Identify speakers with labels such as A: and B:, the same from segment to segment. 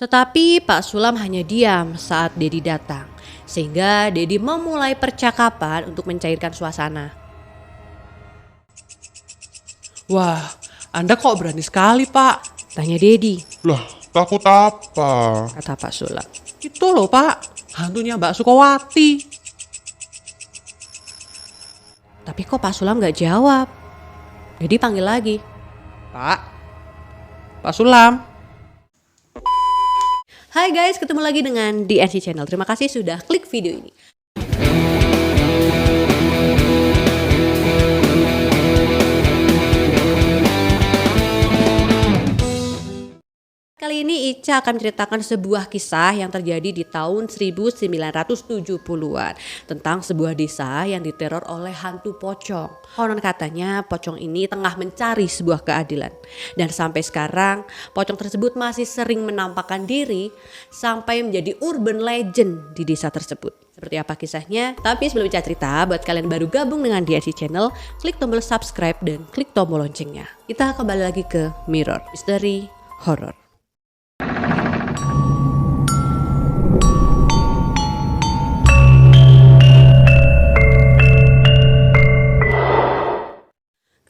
A: Tetapi Pak Sulam hanya diam saat Dedi datang, sehingga Dedi memulai percakapan untuk mencairkan suasana.
B: Wah, Anda kok berani sekali, Pak?
A: Tanya Dedi,
C: Lah, takut apa?
A: kata Pak Sulam.
B: Itu loh, Pak. Hantunya Mbak Sukowati.
A: Tapi kok Pak Sulam gak jawab? Dedi panggil lagi.
B: Pak Sulam.
A: Hai guys, ketemu lagi dengan DNC Channel. Terima kasih sudah klik video ini. Kali ini Ica akan menceritakan sebuah kisah yang terjadi di tahun 1970-an tentang sebuah desa yang diteror oleh hantu pocong. Konon katanya pocong ini tengah mencari sebuah keadilan. Dan sampai sekarang pocong tersebut masih sering menampakkan diri sampai menjadi urban legend di desa tersebut. Seperti apa kisahnya? Tapi sebelum Ica cerita, buat kalian baru gabung dengan DNC Channel, klik tombol subscribe dan klik tombol loncengnya. Kita kembali lagi ke Mirror, misteri horor.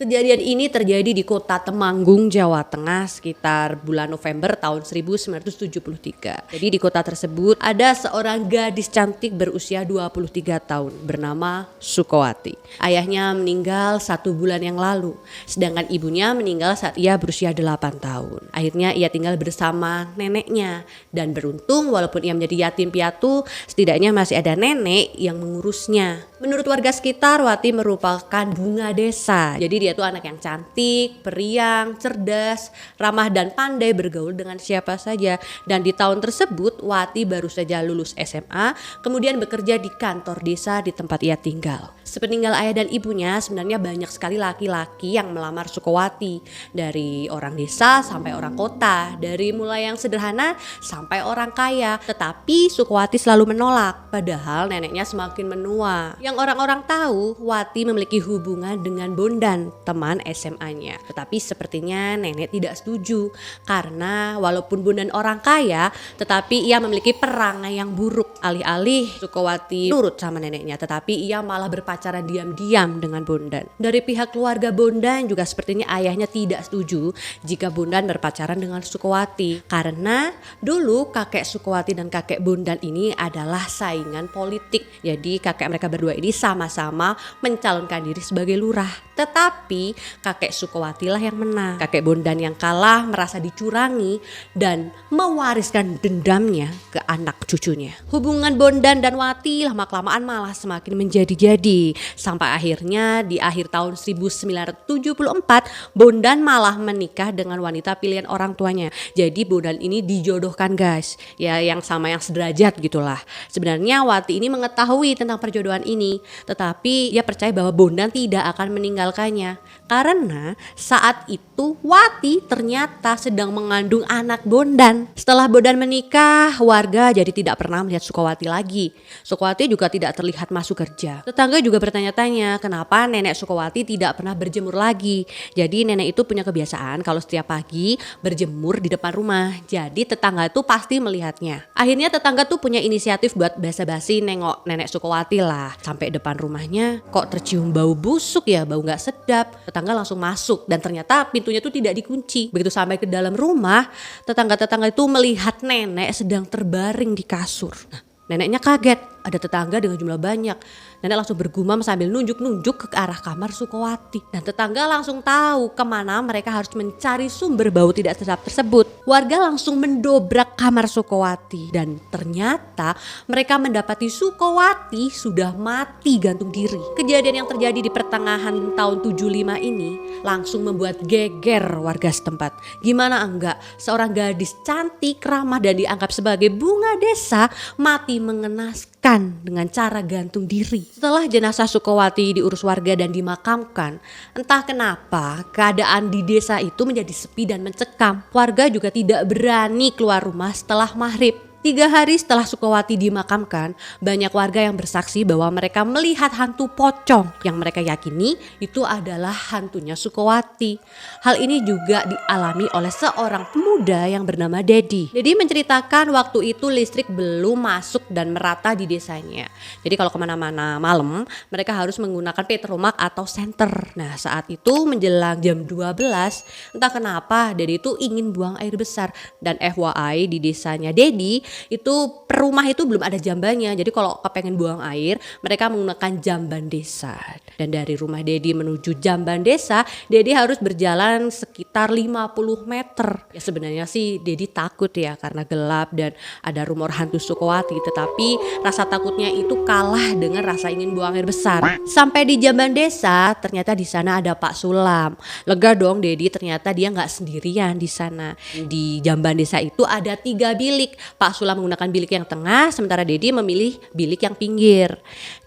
A: Kejadian ini terjadi di kota Temanggung, Jawa Tengah sekitar bulan November tahun 1973. Jadi di kota tersebut ada seorang gadis cantik berusia 23 tahun bernama Sukowati. Ayahnya meninggal 1 bulan yang lalu, sedangkan ibunya meninggal saat ia berusia 8 tahun. Akhirnya ia tinggal bersama neneknya dan beruntung walaupun ia menjadi yatim piatu, setidaknya masih ada nenek yang mengurusnya. Menurut warga sekitar, Wati merupakan bunga desa. Jadi dia tuh anak yang cantik, periang, cerdas, ramah dan pandai bergaul dengan siapa saja. Dan di tahun tersebut Wati baru saja lulus SMA, kemudian bekerja di kantor desa di tempat ia tinggal. Sepeninggal ayah dan ibunya, sebenarnya banyak sekali laki-laki yang melamar Sukowati. Dari orang desa sampai orang kota, dari mulai yang sederhana sampai orang kaya. Tetapi Sukowati selalu menolak, padahal neneknya semakin menua. Yang orang-orang tahu, Wati memiliki hubungan dengan Bondan, teman SMA-nya. Tetapi sepertinya nenek tidak setuju karena walaupun Bondan orang kaya, tetapi ia memiliki perangai yang buruk. Alih-alih Sukowati nurut sama neneknya, tetapi ia malah berpacaran diam-diam dengan Bondan. Dari pihak keluarga Bondan juga sepertinya ayahnya tidak setuju jika Bondan berpacaran dengan Sukowati karena dulu kakek Sukowati dan kakek Bondan ini adalah saingan politik. Jadi kakek mereka berdua ini sama-sama mencalonkan diri sebagai lurah. Tetapi kakek Sukowati lah yang menang. Kakek Bondan yang kalah merasa dicurangi dan mewariskan dendamnya ke anak cucunya. Hubungan Bondan dan Wati lama-kelamaan malah semakin menjadi-jadi. Sampai akhirnya di akhir tahun 1974 Bondan malah menikah dengan wanita pilihan orang tuanya. Jadi Bondan ini dijodohkan guys. Ya yang sama yang sederajat gitulah. Sebenarnya Wati ini mengetahui tentang perjodohan ini. Tetapi ia percaya bahwa Bondan tidak akan meninggalkannya. Karena saat itu Wati ternyata sedang mengandung anak Bondan. Setelah Bondan menikah, warga jadi tidak pernah melihat Sukowati lagi. Sukowati juga tidak terlihat masuk kerja. Tetangga juga bertanya-tanya kenapa nenek Sukowati tidak pernah berjemur lagi. Jadi nenek itu punya kebiasaan kalau setiap pagi berjemur di depan rumah. Jadi tetangga itu pasti melihatnya. Akhirnya tetangga tuh punya inisiatif buat basa-basi nengok nenek Sukowati lah. Sampai depan rumahnya kok tercium bau busuk ya, bau gak sedap. Tetangga langsung masuk dan ternyata pintunya tuh tidak dikunci. Begitu sampai ke dalam rumah, tetangga-tetangga itu melihat nenek sedang terbaring di kasur. Nah, neneknya kaget, ada tetangga dengan jumlah banyak. Nenek langsung bergumam sambil nunjuk-nunjuk ke arah kamar Sukowati. Dan tetangga langsung tahu kemana mereka harus mencari sumber bau tidak sedap tersebut. Warga langsung mendobrak kamar Sukowati. Dan ternyata mereka mendapati Sukowati sudah mati gantung diri. Kejadian yang terjadi di pertengahan tahun 75 ini langsung membuat geger warga setempat. Gimana enggak, seorang gadis cantik, ramah dan dianggap sebagai bunga desa mati mengenaskan dengan cara gantung diri. Setelah jenazah Sukowati diurus warga dan dimakamkan, entah kenapa keadaan di desa itu menjadi sepi dan mencekam. Warga juga tidak berani keluar rumah setelah maghrib. 3 hari setelah Sukowati dimakamkan, banyak warga yang bersaksi bahwa mereka melihat hantu pocong yang mereka yakini itu adalah hantunya Sukowati. Hal ini juga dialami oleh seorang pemuda yang bernama Dedi. Dedi menceritakan waktu itu listrik belum masuk dan merata di desanya. Jadi kalau kemana-mana malam, mereka harus menggunakan petromak atau senter. Nah saat itu menjelang jam 12, entah kenapa Dedi itu ingin buang air besar. Dan FYI di desanya Dedi, itu per rumah itu belum ada jambannya. Jadi kalau kepengen buang air, mereka menggunakan jamban desa. Dan dari rumah Dedi menuju jamban desa, Dedi harus berjalan sekitar 50 meter. Ya sebenarnya sih Dedi takut ya karena gelap dan ada rumor hantu Sukowati, tetapi rasa takutnya itu kalah dengan rasa ingin buang air besar. Sampai di jamban desa, ternyata di sana ada Pak Sulam. Lega dong Dedi, ternyata dia nggak sendirian di sana. Di jamban desa itu ada 3 bilik. Pak Sulam menggunakan bilik yang tengah, sementara Dedi memilih bilik yang pinggir.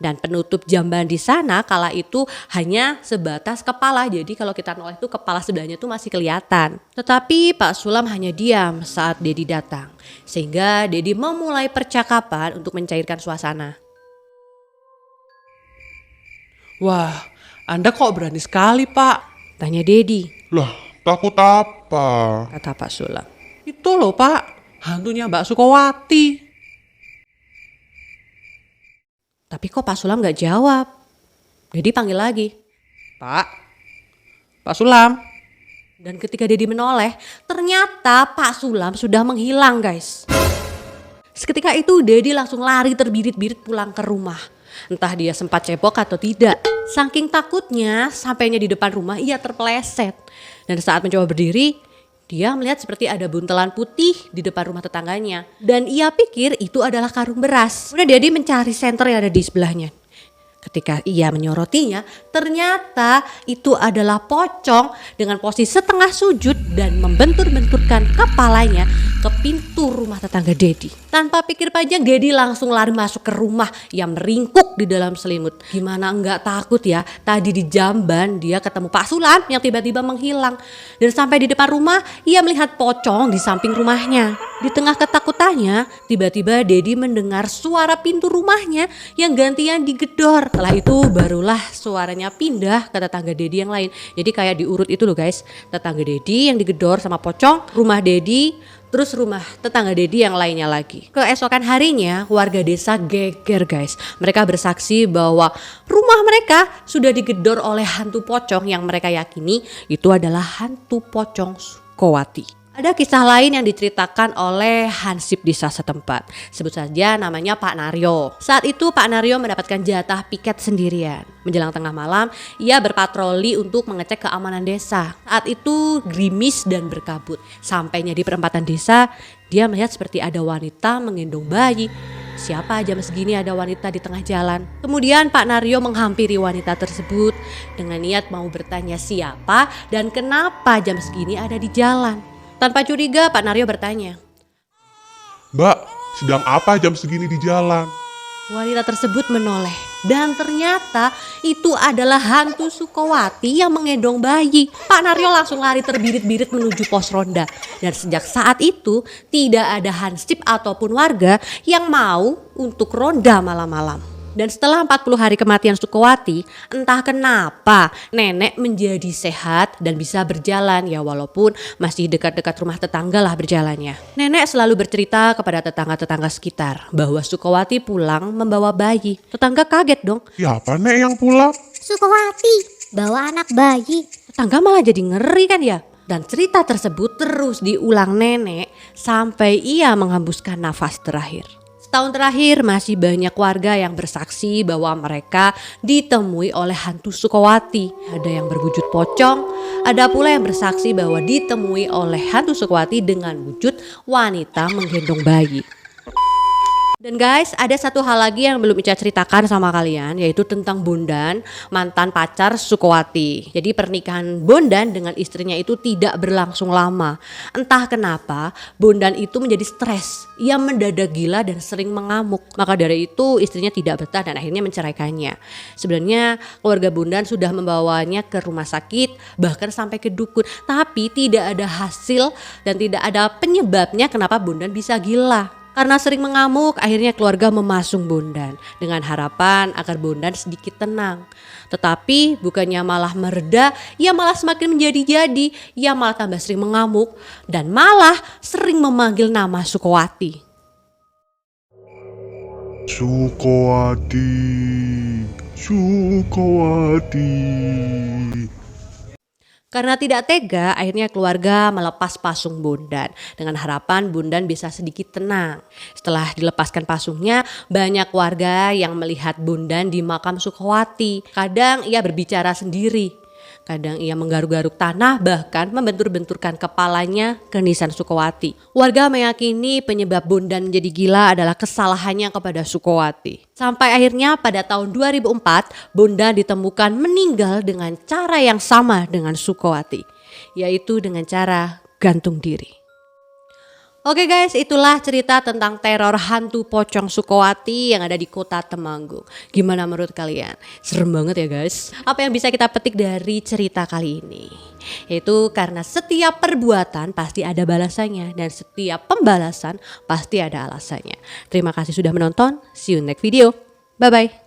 A: Dan penutup jamban di sana kala itu hanya sebatas kepala. Jadi kalau kita noleh itu kepala sebelahnya itu masih kelihatan. Tetapi Pak Sulam hanya diam saat Dedi datang. Sehingga Dedi memulai percakapan untuk mencairkan suasana.
B: Wah, Anda kok berani sekali, Pak?
A: Tanya Dedi,
C: Lah, takut apa?
A: kata Pak Sulam.
B: Itu loh, Pak. Hantunya Mbak Sukowati.
A: Tapi kok Pak Sulam gak jawab? Dedi panggil lagi.
B: Pak. Pak Sulam.
A: Dan ketika Dedi menoleh, ternyata Pak Sulam sudah menghilang guys. Seketika itu Dedi langsung lari terbirit-birit pulang ke rumah. Entah dia sempat cebok atau tidak. Saking takutnya, sampainya di depan rumah ia terpeleset. Dan saat mencoba berdiri, dia melihat seperti ada buntelan putih di depan rumah tetangganya. Dan ia pikir itu adalah karung beras. Kemudian Dedi mencari senter yang ada di sebelahnya. Ketika ia menyorotinya, ternyata itu adalah pocong dengan posisi setengah sujud dan membentur-benturkan kepalanya ke pintu rumah tetangga Dedi. Tanpa pikir panjang, Dedi langsung lari masuk ke rumah yang meringkuk di dalam selimut. Gimana enggak takut ya, tadi di jamban dia ketemu Pak Sulam yang tiba-tiba menghilang. Dan sampai di depan rumah, ia melihat pocong di samping rumahnya. Di tengah ketakutannya, tiba-tiba Dedi mendengar suara pintu rumahnya yang gantian digedor. Setelah itu barulah suaranya pindah ke tetangga Dedi yang lain. Jadi kayak diurut itu loh guys. Tetangga Dedi yang digedor sama pocong, rumah Dedi, terus rumah tetangga Dedi yang lainnya lagi. Keesokan harinya warga desa geger guys. Mereka bersaksi bahwa rumah mereka sudah digedor oleh hantu pocong yang mereka yakini itu adalah hantu pocong Sukowati. Ada kisah lain yang diceritakan oleh hansip desa setempat. Sebut saja namanya Pak Naryo. Saat itu Pak Naryo mendapatkan jatah piket sendirian. Menjelang tengah malam, ia berpatroli untuk mengecek keamanan desa. Saat itu gerimis dan berkabut. Sampainya di perempatan desa, dia melihat seperti ada wanita menggendong bayi. Siapa jam segini ada wanita di tengah jalan? Kemudian Pak Naryo menghampiri wanita tersebut dengan niat mau bertanya siapa dan kenapa jam segini ada di jalan. Tanpa curiga, Pak Naryo bertanya.
C: Mbak, sedang apa jam segini di jalan?
A: Wanita tersebut menoleh dan ternyata itu adalah hantu Sukowati yang menggendong bayi. Pak Naryo langsung lari terbirit-birit menuju pos ronda. Dan sejak saat itu tidak ada hansip ataupun warga yang mau untuk ronda malam-malam. Dan setelah 40 hari kematian Sukowati, entah kenapa nenek menjadi sehat dan bisa berjalan ya walaupun masih dekat-dekat rumah tetangga lah berjalannya. Nenek selalu bercerita kepada tetangga-tetangga sekitar bahwa Sukowati pulang membawa bayi. Tetangga kaget dong.
C: Siapa nek yang pulang?
D: Sukowati bawa anak bayi.
A: Tetangga malah jadi ngeri kan ya. Dan cerita tersebut terus diulang nenek sampai ia menghembuskan nafas terakhir. Tahun terakhir masih banyak warga yang bersaksi bahwa mereka ditemui oleh hantu Sukowati. Ada yang berwujud pocong, ada pula yang bersaksi bahwa ditemui oleh hantu Sukowati dengan wujud wanita menggendong bayi. Dan guys, ada satu hal lagi yang belum Ica ceritakan sama kalian, yaitu tentang Bondan, mantan pacar Sukowati. Jadi pernikahan Bondan dengan istrinya itu tidak berlangsung lama. Entah kenapa Bondan itu menjadi stres. Ia mendadak gila dan sering mengamuk. Maka dari itu istrinya tidak betah dan akhirnya menceraikannya. Sebenarnya keluarga Bondan sudah membawanya ke rumah sakit, bahkan sampai ke dukun. Tapi tidak ada hasil dan tidak ada penyebabnya kenapa Bondan bisa gila. Karena sering mengamuk, akhirnya keluarga memasung Bondan dengan harapan agar Bondan sedikit tenang. Tetapi bukannya malah mereda, ia malah semakin menjadi-jadi. Ia malah tambah sering mengamuk dan malah sering memanggil nama Sukowati.
C: Sukowati, Sukowati.
A: Karena tidak tega, akhirnya keluarga melepas pasung Bondan dengan harapan Bondan bisa sedikit tenang. Setelah dilepaskan pasungnya, banyak warga yang melihat Bondan di makam Sukowati. Kadang ia berbicara sendiri, kadang ia menggaruk-garuk tanah, bahkan membentur-benturkan kepalanya ke nisan Sukowati. Warga meyakini penyebab Bondan menjadi gila adalah kesalahannya kepada Sukowati. Sampai akhirnya pada tahun 2004, Bondan ditemukan meninggal dengan cara yang sama dengan Sukowati, yaitu dengan cara gantung diri. Oke guys, itulah cerita tentang teror hantu pocong Sukowati yang ada di kota Temanggung. Gimana menurut kalian? Serem banget ya guys. Apa yang bisa kita petik dari cerita kali ini? Yaitu karena setiap perbuatan pasti ada balasannya dan setiap pembalasan pasti ada alasannya. Terima kasih sudah menonton. See you next video. Bye bye.